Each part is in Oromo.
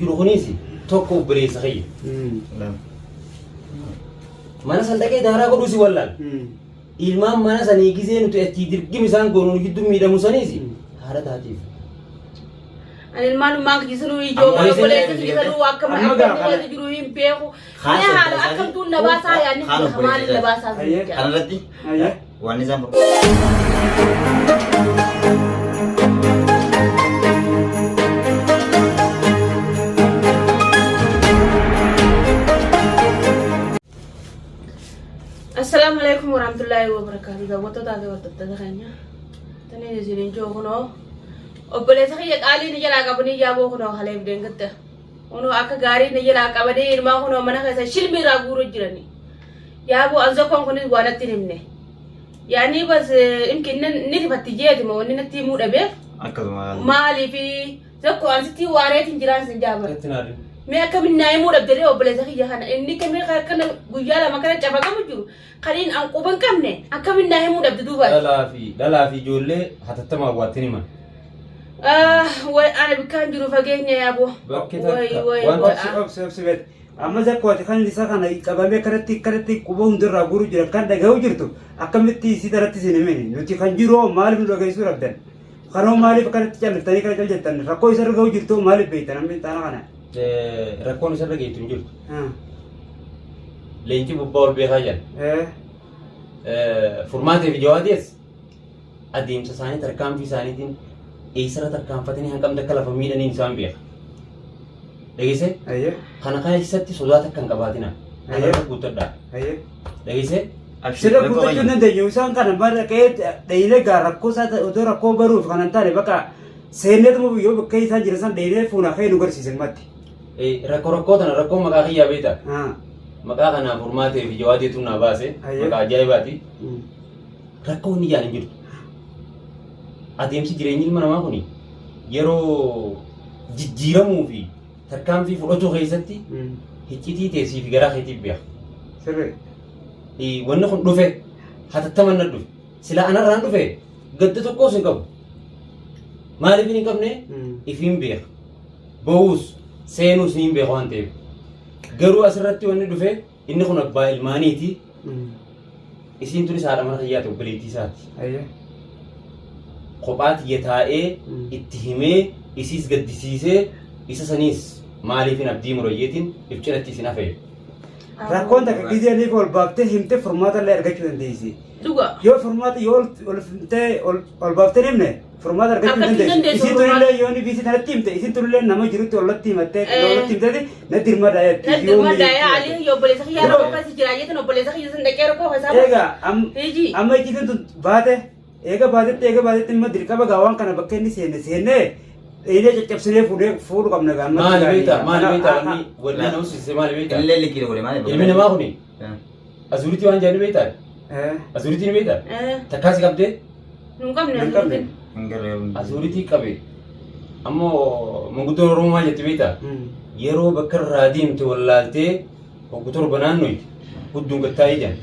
جروخنيسي توكو بريس خي mana sandake dara ko dusi wallal ilmam mana sani gizenu to etidir gimisan gonu giddu mi da musanisi hara tatif المال ما يجسروا يجوا ولا يجسروا أكم يجروا يمبيعوا خلاص هذا أكم تون نباسا يعني خمال نباسا أنا ردي واني زامر السلام عليكم ورحمة الله وبركاته إذا وطت هذا وطت تدخلنا تاني نزلين جو هنا وبلس خي قالي نجلا كبني جابو هنا خليب دينغته ونو أكا غاري نجلا كبني إرما هنا منا كذا شلمي راغورو جراني جابو أنزكم كوني وانا تنمنه يعني بس يمكن نتبت تجيه ما وني نتيمو ربع مالي في زكو أنستي واريت إنجلان سنجابا ما كمن نايمو ربدري وبلس خي جهنا إني كمن كنا غيالا ما كنا جابا كم جرو خلين أنقوبن كمنه أكمن نايمو ربدوبا لا في جولة حتى تما واتني ما وأنا بكان جرو فجيني يا أبو وي أما زكوة خان لسا خان كبابي كرتي كوبون درا غورو جرا كان دغاو جرتو أكملتي سيدارتي سينمني نتي خان جرو مال من لغاي سورة بدن خانو مالي فكرت تجال تاني كلا جلتن ركوي سر غاو جرتو مالي بيتنا من تانا خانا ركون سر غاي تنجل لينتي ببول بيخاجل فورمات فيديوهاتيس أديم ساني تركام في ساني دين إيسرا تركام فتني هنكم دكلا فمينا نينسان بيخ لقيسه خنا كان يساتي سوداء كان كباتنا أيه كوتر دا لقيسه سيدا كوتر جنن ده يوسان كان مرة كيت دينه غاركو سات أدو ركو بروف خنا تاري بكا سينة تمو بيو بكاي سان جرسان دينه فونا خير نقول سيسن ماتي ركو تنا ركو مكاهي يا بيتا مكاه خنا فورمات فيديوهاتي تونا باسه مكاه جاي باتي ركو نيجان جير أديم سي جريني المنا ما كوني يرو جيرا موفي تركام في فلوتو غيزتي هيتي تيسي في غرا هيتي بيا سر وانا خن دوفه حتى تمنى دوف سلا انا ران دوفه قد تكو سنكم مالي بيني كبني يفيم بيا بوس سينو سين بيا وانتي غرو اسرتي وانا دوفه اني خن با المانيتي اسين توني سارا من خياتو بليتي ساتي اييه قبات يتاء اتهمه اسيس قدسيسه isa sanis maaliif hin abdii murayyeetiin ibcirratti isin hafee rakkoon takka gizee ni ol baaftee himte formaata illee argachuu dandeessi yoo formaata yoo ol fimtee ol baaftee himne formaata argachuu dandeessi isin tunillee yoo ni biisi tanatti himte isin tunillee nama jirutti ollatti himattee ollatti himteeti na dirma daayetti dirma daayee alii yoo obboleessa kiyyaa rakkoo kasi jiraayeetin obboleessa kiyyaa san dhaqee rakkoo isaa eega amma ijjiitin tun baate eega baatetti imma dirqama gaawwan kana bakka inni seenne إيه جت سنة فود قبنا كان ما لبيتا ولا نوسي ما لبيتا اللي كده ولا ما المين ما هوني أزورتي وان جاني بيتا أزورتي نبيتا تكاسي كبده نقمنا أزورتي كبي أمو مقدور روما جت بيتا يرو بكر راديم تولالتي وقدر بنانوي قدوم قتايجان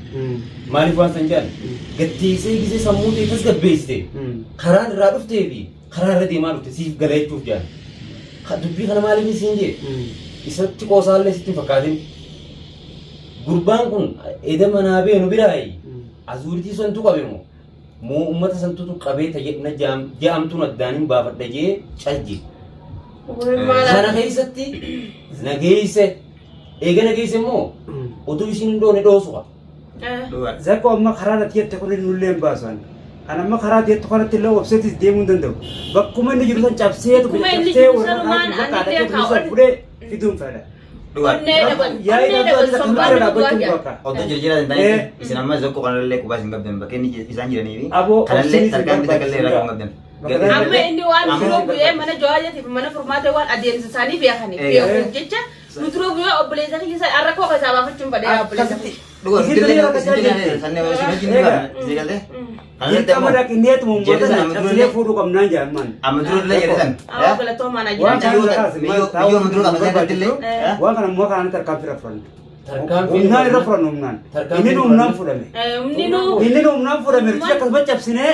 مالي فان سنجان قتي سيجي سموتي تسقط بيستي خران رادفتي بي خرار دي مالو تسيف غلاي تشوف جان دبي خنا مالي مي سينجي اسات قوسال لي ستي فكادين غربان كون ايدا منابه نو بيراي ازورتي سنتو قبيمو مو امه سنتو قبي تجنا جامتو ندانين بافدجي چاجي خنا خيستي نغيسه ايغا نغيسه مو اودو سين دوني دوسوا زكو ما خرارة يتكون نولين باسان أنا ما خرات يتقارن تلو وبسيط ديمون دندو بكم إني جلسان جابسيت وجابسيت ورناك بكرة كده فلة في دوم فلا يا إذا تقول تكمل أنا بتوم بكرة أوتو جرجيرا دنداي إسنا ما زوجو كنا لله كوباس إنك بدن بكني إسان جراني بي كنا لله تركان بيتا كله راكم بدن أما إني وان فلو بيه منا جواجة في منا فرماتة وان أدين ساني بيهاني بيه جتة نترو بيه أبليزا كي يسأل أركو كسابا فتشوم بدي أبليزا Dua, sana masih macam mana? Jadi kan? Kita mana kini tu membuat saya foto kau menanya man. Amadul lagi ada kan? Awak kalau tu mana jadi? Bio amadul kamu saya ada dulu. Wah kan muka kan terkam referan. Terkam umnan referan umnan. Ini umnan foto me. Ini umnan foto me. Kita kasih cap sini.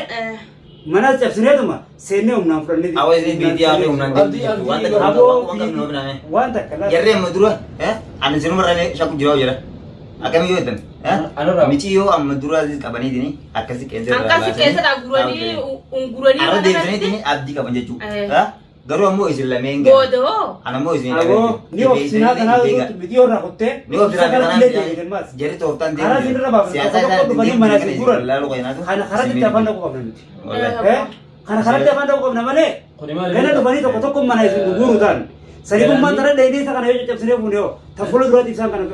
Mana cap sini tu mah? seenee humnaan fudhannee. Awwaasni biitii haala humnaan deemtu wanta kana wanta kana. Jarree amma dura ani sinumarraa shakku jiraa jira. Akkamii yoo jedhan michi yoo amma dura qabaniitini akkasii qeensa irraa Angkasi keessa gurani ungurani. Arra deebisaniitini abdii qaban jechuudha. Garuu ammoo isin lameen gara. Boodoo. Ana ammoo isin lameen. Ni obsinaa kanaa bidiyoo irraa kuttee. Ni obsinaa kanaa jarri tooftaan deemu. Karaa sinirra baafatu. Siyaasa dhufanii mana isin guran. Kana karaa itti afaan dhaquu qabna nuti. Kana karaa itti afaan dhaquu qabna malee. Gana dhufanii tokko mana isin guruu ta'an. Sadi kun mantara dheedhii isa kana yoo caccabsinee fuune yoo ta fuula duraatti ibsaan kana.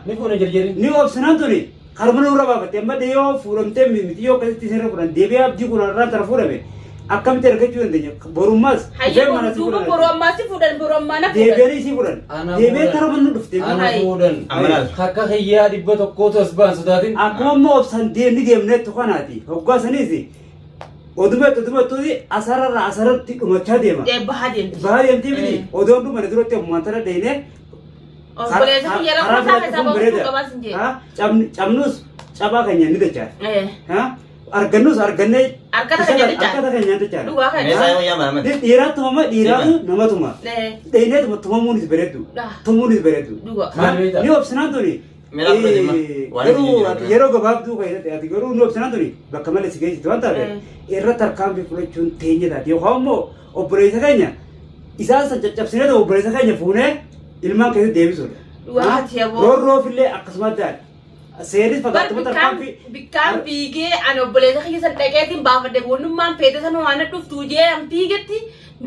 Ni fuuna jarjari. Ni obsinaan tuni karmana irra baafatte amma yoo fuudhamtee miti yoo akkasitti isin irra fuudhan deebi'ee abdii kun irraan tara fuudhame. Akkamitti argachuu dandeenya borummaas boru ammaas fuudhan boru ammaana deebi'anii si fuudhan deebi'ee taramannu dhufte ana fuudhan akka hiyyaa dhibba tokkootu as baan sodaatin akkuma ammoo obsan deemni deemneettu kanaati hoggaasaniis odumattuuti asararraa asaratti dhumachaa deema bahaa deemti miti odoon dhumane duratti ammaan tana deene cabnus cabaa keenya ni dachaa argannus argannee akkata keenya dachaa dhiiraatu mama dhiiraatu namatuma dheeneetuma tumamuunis bereddu tumuunis bereddu ni obsinaan tuni yeroo gabaabduu keessatti ati garuu ni obsinaan tuni bakka malee si geessitu waan taate irra tarkaanfii fudhachuun teenya taate yookaan immoo obboleessa keenya isaan san caccabsineetu obboleessa keenya fuunee ilmaan keessatti deebisuudha roorroofillee akkasumatti taate seeris fagaatuma tarkaanfii bikkaan fiigee ani obboleessa keessan dhaqeetiin baafadhe boonnummaan feete sana waan dhuftu jee an fiigetti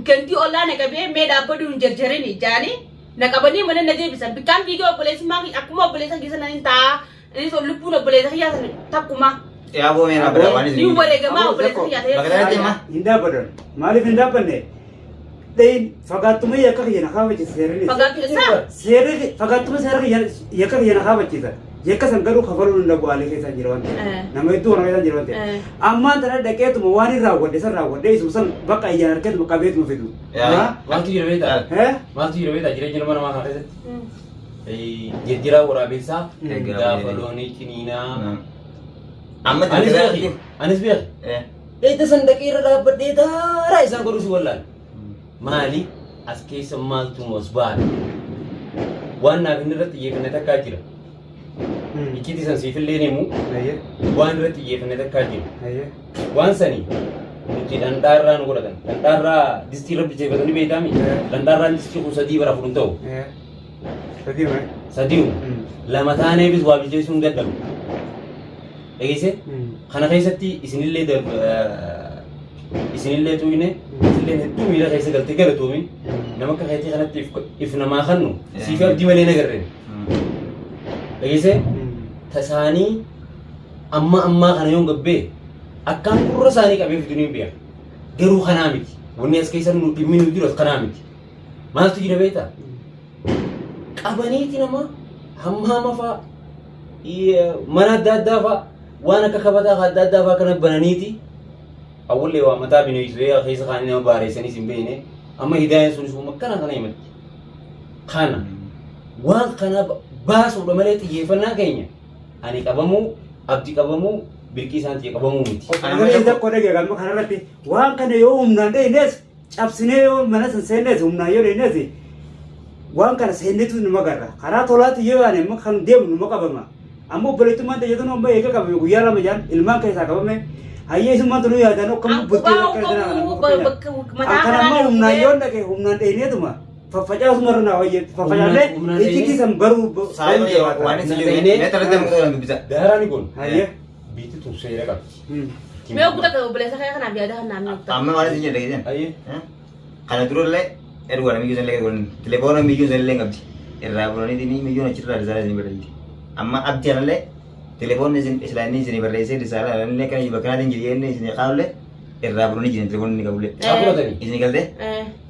gantii ollaa naqabee mee dhaabbaduu hin jarjarin ijaanii naqabanii mana na deebisan bikkaan fiigee obboleessummaa akkuma obboleessa keessan ani ta'a innis lubbuun obboleessa keessan takkuma. Yaaboo meena bira waan isin. Ni wareegamaa obboleessa keessan. Hin dhaabbadan maaliif hin dhaabbanne? Dhein fagaatuma yakka kiyana kaawwachiisa seerri. Seerri fagaatuma seerri yakka kiyana kaawwachiisa. Yakka san garuu kafaluu hin dhabu haala keessa jira waan ta'eef nama hedduu kana keessa jira waan ta'eef ammaan tana dhaqeetuma waan hin raawwadhe san raawwadhe isuma san bakka iyyaan harkeetuma qabeetuma fidu. Maaltu jira beektaa? Maaltu jira beektaa jireenya nama namaa kana keessatti jijjiiraa waraabessaa gaafa loonii ciniinaa. Anis beeku. Eessa san dhaqee irra dhaabbadhee daaraa isaan godhu si wallaan. Maali as keessa maaltu mos baala waan naaf inni irratti xiyyeeffannee takkaa jira. Ikkiti san siifillee ni mu waan irratti xiyyeeffannee takkaa jira. Waan sanii nuti dhandhaarraa nu godhatan dhandhaarraa distii irra bilcheeffatanii beektaami dhandhaarraan distii kun sadii bara fuudhan ta'u. Sadiimu lama taaneefis waa bilcheessuun dadhabu. Egeesse kana keessatti isinillee tuyne isinillee hedduu miila keessa galtee galatuumi nama akka keetii kanatti if namaa kannu siif abdii malee nagarreen. Egeesse tasaanii ammaa kana yoon gabbee akkaan gurra isaanii qabee fiduu beeka garuu kanaa miti wanni as keessa nu dhimmi nu jiru as kanaa miti maaltu jira beektaa qabaniiti nama hammaama fa'a mana adda addaa fa'a waan akka kabataa adda addaa fa'a kana bananiiti awwallee waa mataa bineensuu keessa kaanii nama baareessanis hin beekne amma hidaayaan sunis kana himatti kana waan kana baasuudha malee xiyyeeffannaa keenya ani qabamuu abdii qabamuu birqii isaanii qabamuu miti. Ani tokko dhagee galma kanarratti waan kana yoo humnaan dheenes cabsinee yoo mana san seennes humnaan yoo dheenes waan kana seennetu nama garra karaa tolaatti yoo yaane amma kan deemu nama qabama amma obboleettummaan ta'e jedhan amma eega qabame guyyaa lama jaan ilmaan keessaa qabame hayyee isummaan toluu yaadan akkam bultee akkana amma humnaan yoo dhaqee humnaan dheeneetuma faffacaasu marna wayye faffacaalee itti san baruu waan isin jiru meetra deemu ta'uu dubbisa. Daaraani kun biitti tun seera qabdi. Mee oguta ka obboleessa kaya kanaaf yaada kan naannoo ta'u. Amma waan isin jedhe geessan. Kana durallee erga wala miyyuu sallee godhan telefoona miyyuu sallee qabdi. Irraa bulanii miyyuun achirraa risaala isin barreessi. Amma abdii anallee telefoonni isin islaanii isin barreessee risaala anallee kan bakka naatiin jireenyi isin qaawullee irraa bulanii jiran telefoonni ni qabullee. Isin galtee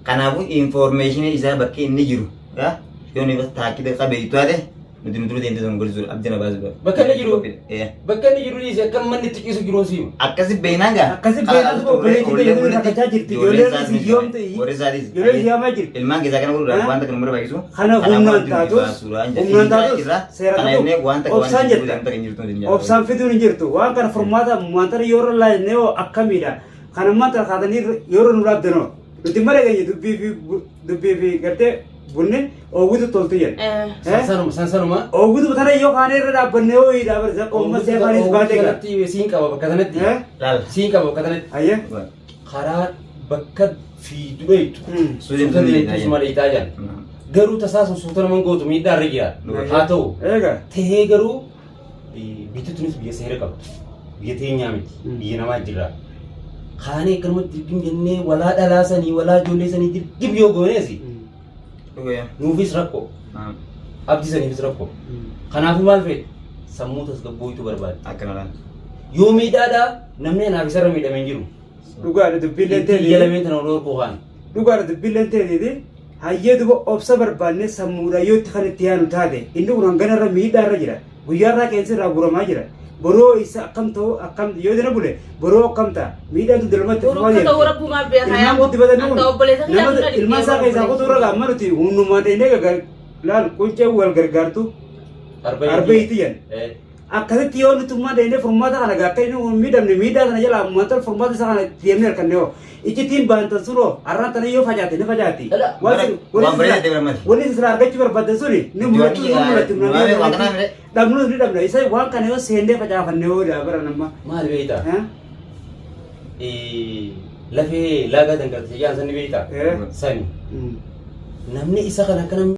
kanaafuu information isaa bakki inni jiru yoo ni taakida qabeeyyitu taate nuti nuti deemtee sun godhisuudha abdina baasuudha. Bakka inni jiru dhiise akka manni xiqqeessu jiru siima. Akkasi beeynaan gaa. Akkasi beeynaan obboleettii takkachaa jirti ijoolleen siyyoom ta'ii ijoolleen siyyamaa jirti. Ilmaan keessaa kana godhuudhaan wanta kan umura baayisu. Kana humnaan taatus seera qabu obsaan jirta obsaan fiduun hin jirtu waan kana furmaata maantara yoo irra laajnee akkamiidha Kan ammaa tarkaatanii yeroo nu dhaabdanoo. Nuti mara geenye dubbii fi gartee bunni oowwitu toltu jedha. Sansanuma. Oowwitu tana yoo kaanee irra dhaabbannee hoo'ii dhaabarsa qoomma seefaanis baatee gara. Siin qaba bakka kanatti. Siin qaba bakka kanatti. Ayya. Karaa bakka fi dureetu. Suuta deemuus malee itaa jaan. Garuu tasaa suuta naman gootu miidhaa irra jira. Haa ta'u. Eega. Tahee garuu biyyattuunis biyya seera qabdu. Biyya teenyaa miti. Biyya namaa jira. Kaanee akkanumatti dirqim jennee walaa dhalaasanii walaa ijoollee sanii dirqim yoo gooneesi. Nuufis rakkoo. Abdii saniifis rakkoo. Kanaafuu maal fedhe sammuu tasgabbooyitu barbaade. Akkanadhaan. Yoo miidhaadhaa namni anaaf isarra miidhamee hin jiru. Dhugaadha dubbiilleen Itti iyyalamee tana ol orkoo kaan. Dhugaadha dubbiilleen ta'eeti hayyee duba obsa barbaannee sammuudha yoo itti kan itti yaanu taate inni kun hanganarra miidhaarra jira guyyaarraa qeensi irraa guramaa jira boroo isa akkam ta'u akkam yoo dina bule boroo akkam ta'a miidhaan dalmatti fufaa jira. Ilmaan guddifatan nama ilmaan isaa keessaa kutuurra gaamma nuti hundumaa ta'inee laal quncee wal gargaartu arbeeyti jan akkasitti yoo nutummaa ta'inee furmaata kana gaakka inni miidhamne miidhaa kana jala ammaantal furmaata isaa kana deemnee harkanne hoo iccitiin baantan sunoo har'aan tana yoo facaate ni facaati. Wanni sirraa argachuu barbaaddan suni ni mul'atu ni mul'atu dhabnus ni dhabna isa waan kana yoo seendee facaafanne hoo daabara nama. Maal beektaa? Lafee laagaa dangartee jaan sanni beektaa? Sani. Namni isa kana akkana